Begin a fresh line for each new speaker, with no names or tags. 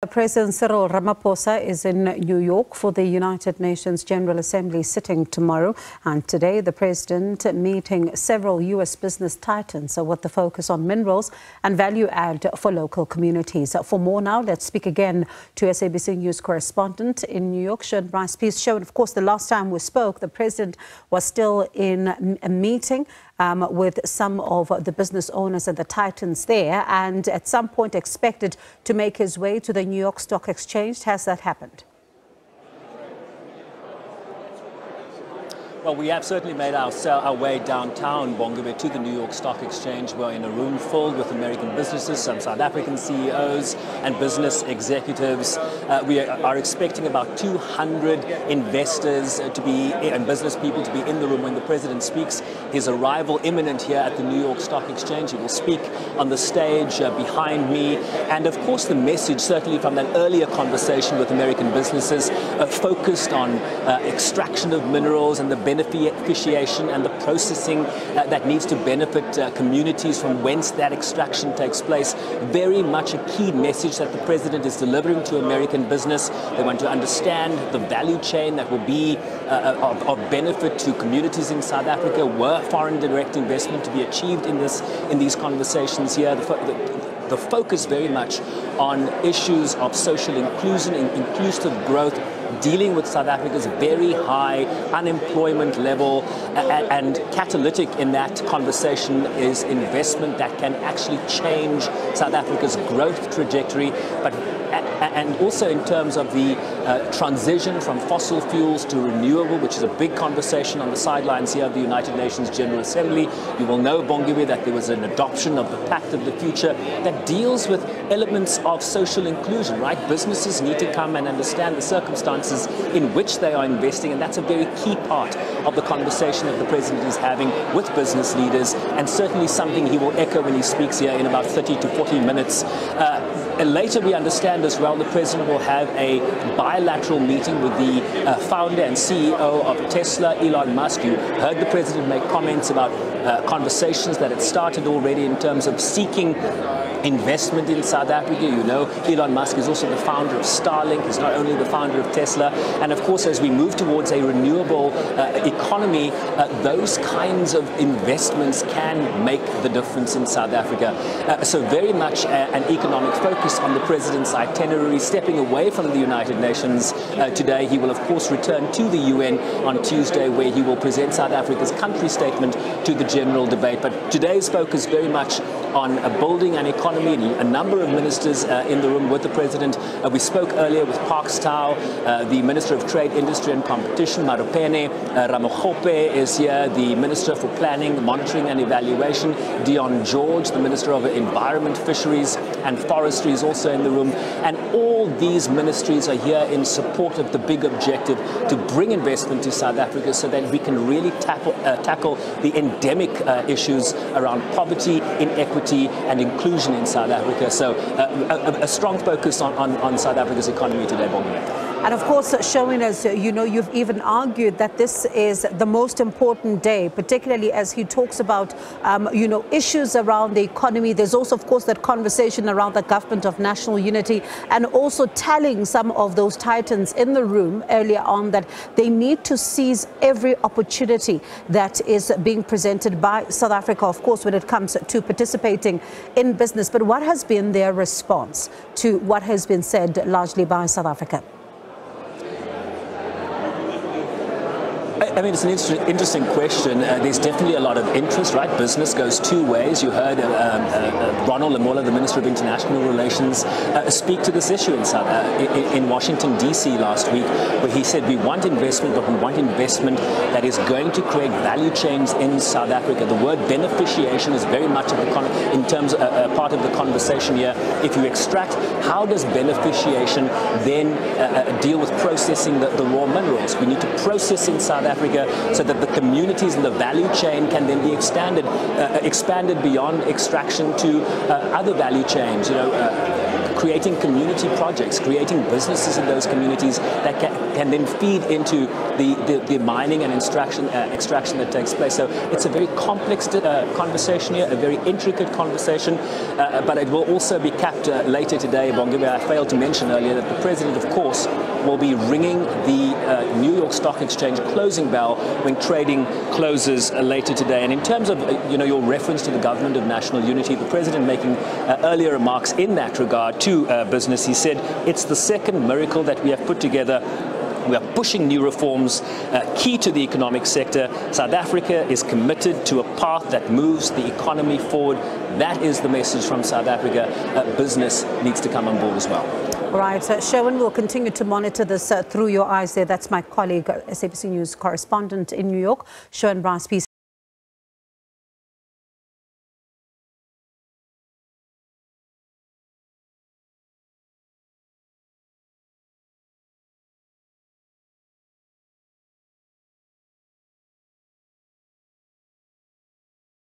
President Cyril Ramaphosa is in New York for the United Nations General Assembly sitting tomorrow. And today, the president meeting several U.S. business titans with the focus on minerals and value add for local communities. For more now, let's speak again to SABC News Correspondent in New York, Sherwin Bryce-Pease. Sherwin, of course, the last time we spoke, the president was still in a meeting with some of the business owners and the titans there, and at some point expected to make his way to the New York Stock Exchange. Has that happened?
Well, we have certainly made our way downtown, Bongiwe, to the New York Stock Exchange. We're in a room filled with American businesses, some South African CEOs and business executives. We are expecting about 200 investors and business people to be in the room when the president speaks. His arrival imminent here at the New York Stock Exchange. He will speak on the stage behind me. And of course, the message, certainly from that earlier conversation with American businesses, focused on extraction of minerals and the beneficiation and the processing that needs to benefit communities from whence that extraction takes place. Very much a key message that the president is delivering to American business. They want to understand the value chain that will be of benefit to communities in South Africa. Were foreign direct investment to be achieved in these conversations here? The focus very much on issues of social inclusion, inclusive growth, dealing with South Africa's very high unemployment level, and catalytic in that conversation is investment that can actually change South Africa's growth trajectory, and also in terms of the transition from fossil fuels to renewable, which is a big conversation on the sidelines here of the United Nations General Assembly. You will know, Bongiwe, that there was an adoption of the Pact of the Future that deals with elements of social inclusion, right? Businesses need to come and understand the circumstances in which they are investing, and that's a very key part of the conversation that the president is having with business leaders, and certainly something he will echo when he speaks here in about 30 to 40 minutes. Later, we understand as well, the president will have a bilateral meeting with the founder and CEO of Tesla, Elon Musk. You heard the president make comments about conversations that had started already in terms of seeking investment in South Africa. You know, Elon Musk is also the founder of Starlink. He's not only the founder of Tesla. And of course, as we move towards a renewable economy, those kinds of investments can make the difference in South Africa. So very much an economic focus on the president's itinerary, stepping away from the United Nations today. He will, of course, return to the UN on Tuesday, where he will present South Africa's country statement to the general debate. But today's focus very much on building an economy. A number of ministers in the room with the president. We spoke earlier with Parks Tau, the Minister of Trade, Industry and Competition, Marupene. Ramokgope is here, the Minister for Planning, Monitoring and Evaluation. Dion George, the Minister of Environment, Fisheries and Forestry, is also in the room. And all these ministries are here in support of the big objective to bring investment to South Africa so that we can really tackle the endemic issues around poverty, inequity and inclusion in South Africa. So a strong focus on South Africa's economy today, Bongiwe.
And of course, showing us, you know, you've even argued that this is the most important day, particularly as he talks about, you know, issues around the economy. There's also, of course, that conversation around the government of national unity, and also telling some of those titans in the room earlier on that they need to seize every opportunity that is being presented by South Africa, of course, when it comes to participating in business. But what has been their response to what has been said largely by South Africa?
I mean, it's an interesting question. There's definitely a lot of interest, right? Business goes two ways. You heard Ronald Lamola, the Minister of International Relations, speak to this issue in Washington, D.C. last week, where he said we want investment, but we want investment that is going to create value chains in South Africa. The word beneficiation is very much in terms of part of the conversation here. If you extract, how does beneficiation then deal with processing the raw minerals? We need to process in South Africa so that the communities and the value chain can then be expanded beyond extraction to other value chains. You know, creating community projects, creating businesses in those communities that can then feed into the mining and extraction that takes place. So it's a very complex conversation here, a very intricate conversation, but it will also be capped later today. Bongiwe, I failed to mention earlier that the President, of course, will be ringing the New York Stock Exchange closing bell when trading closes later today. And in terms of your reference to the Government of National Unity, the President making earlier remarks in that regard to business, he said it's the second miracle that we have put together. We are pushing new reforms key to the economic sector. South Africa is committed to a path that moves the economy forward. That is the message from South Africa. Business needs to come on board as well.
All right, Sherwin, we'll continue to monitor this through your eyes there. That's my colleague, SABC News Correspondent in New York, Sherwin Bryce-Pease.